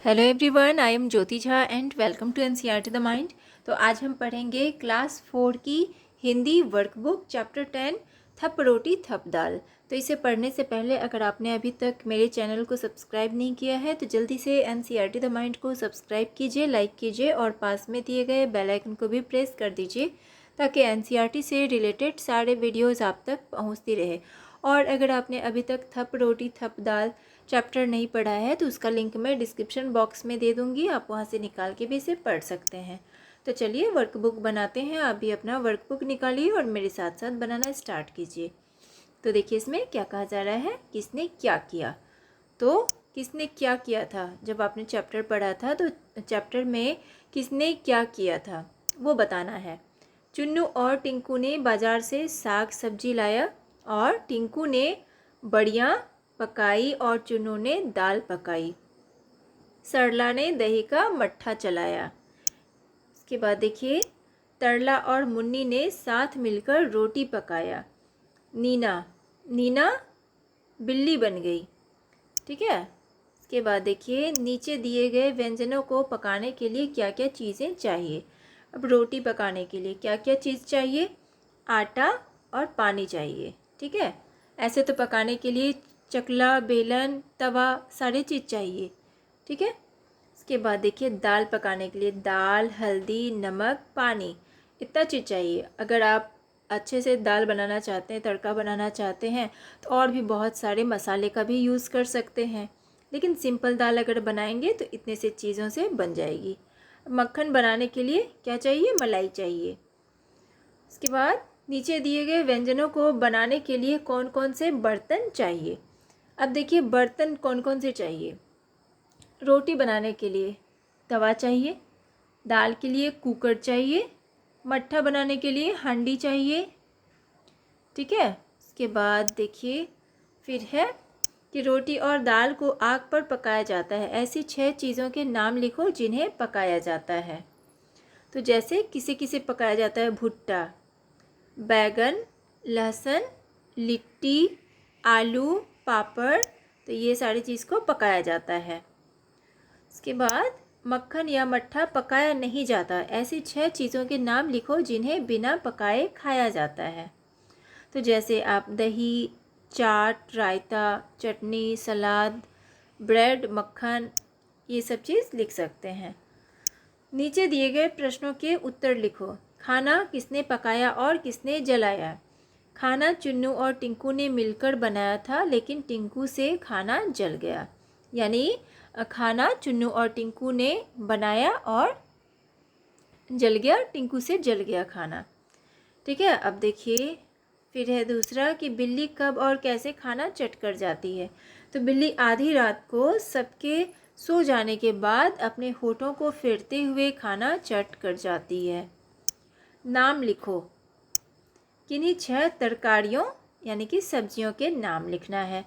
Hello everyone, I am Jyoti Jha and welcome to NCERT the mind. तो आज हम पढ़ेंगे क्लास 4 की हिंदी वर्कबुक चैप्टर 10 थप रोटी थप दाल। तो इसे पढ़ने से पहले अगर आपने अभी तक मेरे चैनल को सब्सक्राइब नहीं किया है तो जल्दी से एनसीईआरटी द माइंड को सब्सक्राइब कीजिए, लाइक कीजिए और पास में दिए गए बेल आइकन को भी प्रेस कर दीजिए ताकि एनसीईआरटी से रिलेटेड सारे वीडियोज़ आप तक पहुँचती रहे। और अगर आपने अभी तक थप रोटी थप दाल चैप्टर नहीं पढ़ा है तो उसका लिंक मैं डिस्क्रिप्शन बॉक्स में दे दूँगी, आप वहाँ से निकाल के भी इसे पढ़ सकते हैं। तो चलिए वर्कबुक बनाते हैं। आप भी अपना वर्कबुक निकालिए और मेरे साथ साथ बनाना स्टार्ट कीजिए। तो देखिए इसमें क्या कहा जा रहा है, किसने क्या किया। तो किसने क्या किया था, जब आपने चैप्टर पढ़ा था तो चैप्टर में किसने क्या किया था वो बताना है। चुन्नू और टिंकू ने बाज़ार से साग सब्जी लाया और टिंकू ने बड़ियाँ पकाई और चुन्नू ने दाल पकाई। सरला ने दही का मट्ठा चलाया। इसके बाद देखिए तरला और मुन्नी ने साथ मिलकर रोटी पकाया। नीना बिल्ली बन गई। ठीक है। इसके बाद देखिए नीचे दिए गए व्यंजनों को पकाने के लिए क्या क्या चीज़ें चाहिए। अब रोटी पकाने के लिए क्या क्या चीज़ चाहिए, आटा और पानी चाहिए। ठीक है। ऐसे तो पकाने के लिए चकला, बेलन, तवा सारी चीज़ चाहिए। ठीक है। इसके बाद देखिए दाल पकाने के लिए दाल, हल्दी, नमक, पानी, इतना चीज़ चाहिए। अगर आप अच्छे से दाल बनाना चाहते हैं, तड़का बनाना चाहते हैं तो और भी बहुत सारे मसाले का भी यूज़ कर सकते हैं, लेकिन सिंपल दाल अगर बनाएंगे तो इतने से चीज़ों से बन जाएगी। मक्खन बनाने के लिए क्या चाहिए, मलाई चाहिए। इसके बाद नीचे दिए गए व्यंजनों को बनाने के लिए कौन कौन से बर्तन चाहिए। अब देखिए बर्तन कौन कौन से चाहिए। रोटी बनाने के लिए तवा चाहिए, दाल के लिए कुकर चाहिए, मट्ठा बनाने के लिए हांडी चाहिए। ठीक है। इसके बाद देखिए फिर है कि रोटी और दाल को आग पर पकाया जाता है। ऐसी 6 चीज़ों के नाम लिखो जिन्हें पकाया जाता है। तो जैसे किसे किसे पकाया जाता है, भुट्टा, बैगन, लहसुन, लिट्टी, आलू, पापड़, तो ये सारी चीज़ को पकाया जाता है। इसके बाद मक्खन या मट्ठा पकाया नहीं जाता। ऐसी 6 चीज़ों के नाम लिखो जिन्हें बिना पकाए खाया जाता है। तो जैसे आप दही, चाट, रायता, चटनी, सलाद, ब्रेड, मक्खन, ये सब चीज़ लिख सकते हैं। नीचे दिए गए प्रश्नों के उत्तर लिखो। खाना किसने पकाया और किसने जलाया। खाना चुन्नू और टिंकू ने मिलकर बनाया था, लेकिन टिंकू से खाना जल गया। यानी खाना चुन्नू और टिंकू ने बनाया और जल गया, टिंकू से जल गया खाना। ठीक है। अब देखिए फिर है दूसरा कि बिल्ली कब और कैसे खाना चट कर जाती है। तो बिल्ली आधी रात को सबके सो जाने के बाद अपने होठों को फेरते हुए खाना चट कर जाती है। नाम लिखो। किन्हीं 6 तरकारियों यानी कि सब्जियों के नाम लिखना है।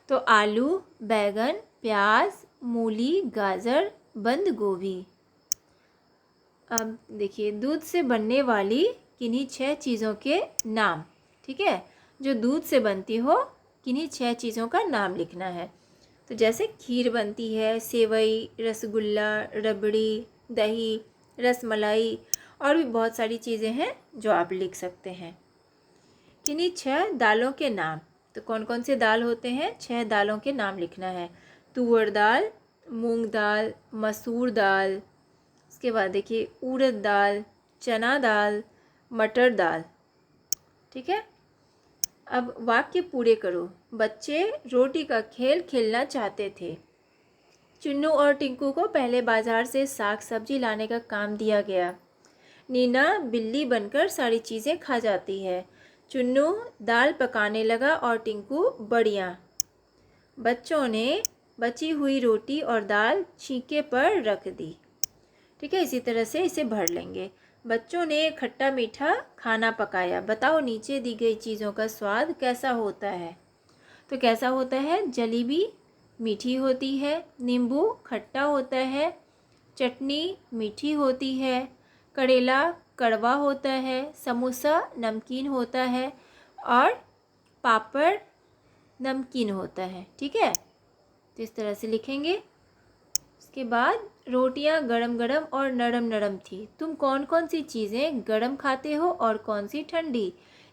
तो आलू, बैगन, प्याज, मूली, गाजर, बंद गोभी। अब देखिए दूध से बनने वाली किन्हीं 6 चीज़ों के नाम। ठीक है। जो दूध से बनती हो किन्हीं 6 चीज़ों का नाम लिखना है। तो जैसे खीर बनती है, सेवई, रसगुल्ला, रबड़ी, दही, रसमलाई और भी बहुत सारी चीज़ें हैं जो आप लिख सकते हैं। किन्हीं 6 दालों के नाम। तो कौन कौन से दाल होते हैं, 6 दालों के नाम लिखना है। तुअर दाल, मूंग दाल, मसूर दाल, इसके बाद देखिए उड़द दाल, चना दाल, मटर दाल। ठीक है। अब वाक्य पूरे करो। बच्चे रोटी का खेल खेलना चाहते थे। चुन्नू और टिंकू को पहले बाजार से साग सब्जी लाने का काम दिया गया। नीना बिल्ली बनकर सारी चीज़ें खा जाती है। चुन्नू दाल पकाने लगा और टिंकू बड़ियाँ। बच्चों ने बची हुई रोटी और दाल छींके पर रख दी। ठीक है। इसी तरह से इसे भर लेंगे। बच्चों ने खट्टा मीठा खाना पकाया। बताओ नीचे दी गई चीज़ों का स्वाद कैसा होता है। तो कैसा होता है, जलेबी मीठी होती है, नींबू खट्टा होता है, चटनी मीठी होती है, करेला कड़वा होता है, समोसा नमकीन होता है और पापड़ नमकीन होता है। ठीक है। तो इस तरह से लिखेंगे। उसके बाद रोटियां गरम गरम और नरम नरम थी। तुम कौन कौन सी चीज़ें गरम खाते हो और कौन सी ठंडी?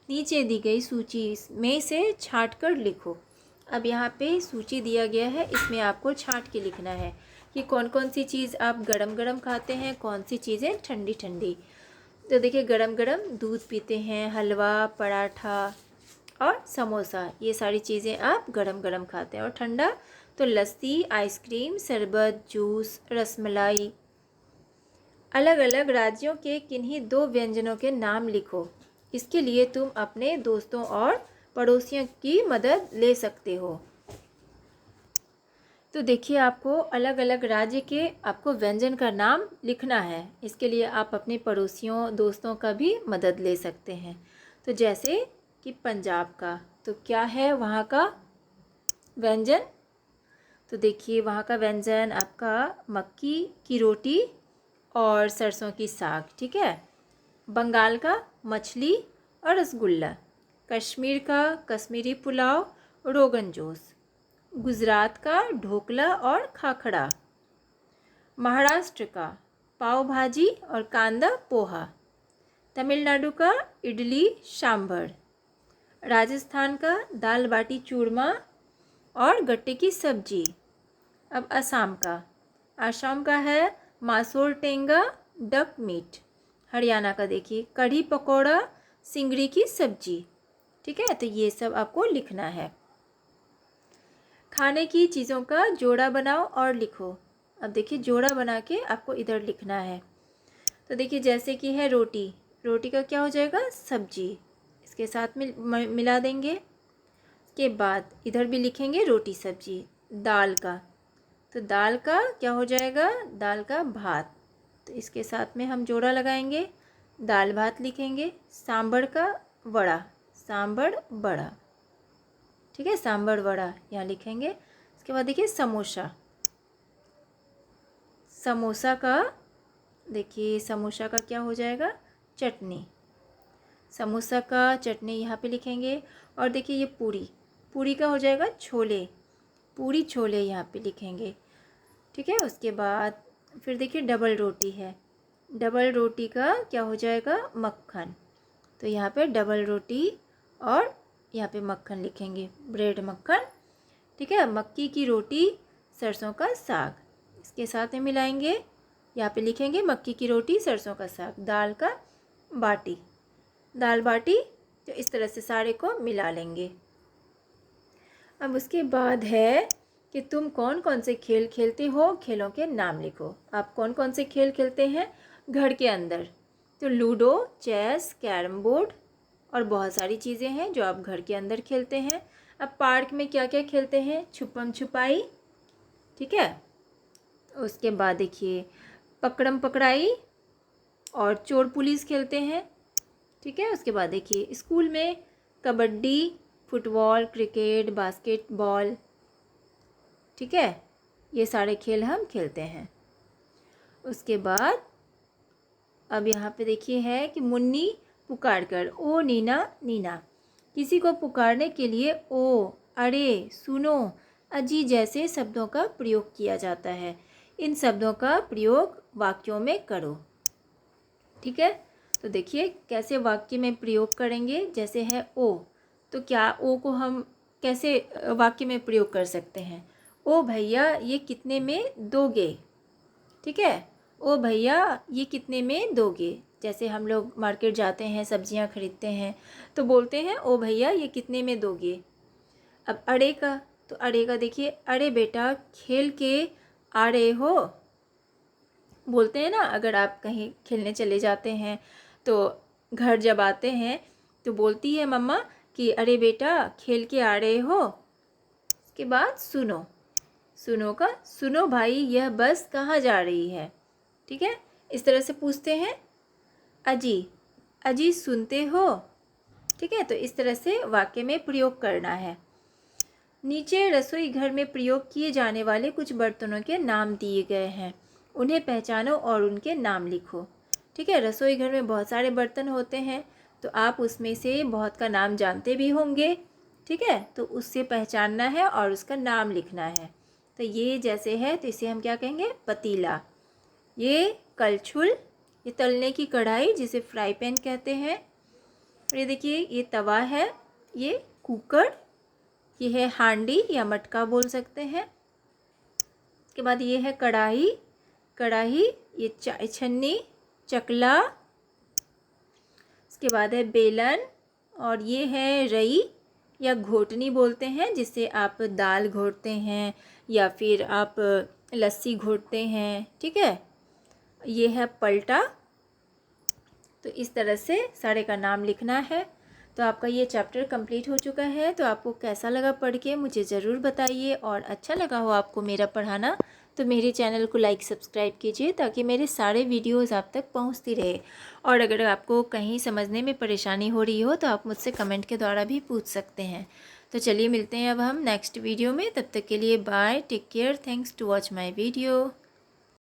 नीचे दी गई सूची में से छांट कर लिखो। अब यहाँ पे सूची दिया गया है, इसमें आपको छांट के लिखना है कि कौन कौन सी चीज़ आप गरम गरम खाते हैं, कौन सी चीज़ें ठंडी ठंडी। तो देखिए, गरम गरम दूध पीते हैं, हलवा, पराठा और समोसा, ये सारी चीज़ें आप गरम गरम खाते हैं। और ठंडा तो लस्सी, आइसक्रीम, शरबत, जूस, रसमलाई। अलग अलग राज्यों के किन्हीं दो व्यंजनों के नाम लिखो। इसके लिए तुम अपने दोस्तों और पड़ोसियों की मदद ले सकते हो। तो देखिए, आपको अलग अलग राज्य के आपको व्यंजन का नाम लिखना है। इसके लिए आप अपने पड़ोसियों, दोस्तों का भी मदद ले सकते हैं। तो जैसे कि पंजाब का, तो क्या है वहाँ का व्यंजन? तो देखिए, वहाँ का व्यंजन आपका मक्की की रोटी और सरसों की साग, ठीक है। बंगाल का मछली और रसगुल्ला। कश्मीर का कश्मीरी पुलाव, रोगन जोश। गुजरात का ढोकला और खाखड़ा। महाराष्ट्र का पाव भाजी और कांदा पोहा। तमिलनाडु का इडली सांभर। राजस्थान का दाल बाटी चूरमा और गट्टे की सब्जी। अब असम का है मासोर टेंगा, डक मीट। हरियाणा का देखिए कढ़ी पकौड़ा, सिंगड़ी की सब्जी, ठीक है। तो ये सब आपको लिखना है। खाने की चीज़ों का जोड़ा बनाओ और लिखो। अब देखिए, जोड़ा बना के आपको इधर लिखना है। तो देखिए, जैसे कि है रोटी, रोटी का क्या हो जाएगा? सब्जी, इसके साथ में मिला देंगे। के बाद इधर भी लिखेंगे रोटी सब्जी। दाल का, तो दाल का क्या हो जाएगा? दाल का भात, तो इसके साथ में हम जोड़ा लगाएंगे, दाल भात लिखेंगे। सांभर का वड़ा, सांभर बड़ा, ठीक है, सांभर वड़ा यहाँ लिखेंगे। इसके बाद देखिए समोसा, समोसा का देखिए, समोसा का क्या हो जाएगा? चटनी, समोसा का चटनी यहाँ पे लिखेंगे। और देखिए ये पूरी, पूरी का हो जाएगा छोले, पूरी छोले यहाँ पे लिखेंगे, ठीक है। उसके बाद फिर देखिए डबल रोटी है, डबल रोटी का क्या हो जाएगा? मक्खन, तो यहाँ पे डबल रोटी और यहाँ पे मक्खन लिखेंगे, ब्रेड मक्खन, ठीक है। मक्की की रोटी, सरसों का साग, इसके साथ में मिलाएंगे। यहाँ पे लिखेंगे मक्की की रोटी, सरसों का साग। दाल का बाटी, दाल बाटी, तो इस तरह से सारे को मिला लेंगे। अब उसके बाद है कि तुम कौन कौन से खेल खेलते हो, खेलों के नाम लिखो। आप कौन कौन से खेल खेलते हैं घर के अंदर? तो लूडो, चेस, कैरम बोर्ड और बहुत सारी चीज़ें हैं जो आप घर के अंदर खेलते हैं। अब पार्क में क्या क्या खेलते हैं? छुपम छुपाई, ठीक है। उसके बाद देखिए पकड़म पकड़ाई और चोर पुलिस खेलते हैं, ठीक है। उसके बाद देखिए स्कूल में कबड्डी, फुटबॉल, क्रिकेट, बास्केटबॉल, ठीक है, ये सारे खेल हम खेलते हैं। उसके बाद अब यहाँ पे देखिए है कि मुन्नी पुकार कर, ओ नीना नीना। किसी को पुकारने के लिए ओ, अरे, सुनो, अजी जैसे शब्दों का प्रयोग किया जाता है। इन शब्दों का प्रयोग वाक्यों में करो, ठीक है। तो देखिए कैसे वाक्य में प्रयोग करेंगे। जैसे है ओ, तो क्या ओ को हम कैसे वाक्य में प्रयोग कर सकते हैं? ओ भैया ये कितने में दोगे, ठीक है। ओ भैया ये कितने में दोगे। जैसे हम लोग मार्केट जाते हैं, सब्जियां खरीदते हैं, तो बोलते हैं ओ भैया ये कितने में दोगे। अब अड़े का, तो अड़े का देखिए, अरे बेटा खेल के आ रहे हो, बोलते हैं ना। अगर आप कहीं खेलने चले जाते हैं तो घर जब आते हैं तो बोलती है मम्मा कि अरे बेटा खेल के आ रहे हो। इसके बाद सुनो, सुनो का, सुनो भाई यह बस कहाँ जा रही है, ठीक है। इस तरह से पूछते हैं। अजी, अजी सुनते हो, ठीक है। तो इस तरह से वाक्य में प्रयोग करना है। नीचे रसोई घर में प्रयोग किए जाने वाले कुछ बर्तनों के नाम दिए गए हैं, उन्हें पहचानो और उनके नाम लिखो, ठीक है। रसोई घर में बहुत सारे बर्तन होते हैं, तो आप उसमें से बहुत का नाम जानते भी होंगे, ठीक है। तो उससे पहचानना है और उसका नाम लिखना है। तो ये जैसे है तो इसे हम क्या कहेंगे, पतीला। ये कलछुल, ये तलने की कढ़ाई जिसे फ्राई पैन कहते हैं। और ये देखिए ये तवा है, ये कुकर, ये है हांडी या मटका बोल सकते हैं। उसके बाद ये है कढ़ाई, कढ़ाई, ये चाय छन्नी, चकला। उसके बाद है बेलन, और ये है रई या घोटनी बोलते हैं, जिससे आप दाल घोटते हैं या फिर आप लस्सी घोटते हैं, ठीक है। ये है पलटा। तो इस तरह से सारे का नाम लिखना है। तो आपका ये चैप्टर कंप्लीट हो चुका है। तो आपको कैसा लगा पढ़ के मुझे ज़रूर बताइए, और अच्छा लगा हो आपको मेरा पढ़ाना तो मेरे चैनल को लाइक सब्सक्राइब कीजिए, ताकि मेरे सारे वीडियोस आप तक पहुंचती रहे। और अगर आपको कहीं समझने में परेशानी हो रही हो तो आप मुझसे कमेंट के द्वारा भी पूछ सकते हैं। तो चलिए मिलते हैं अब हम नेक्स्ट वीडियो में। तब तक के लिए bye, take care, thanks to watch my video.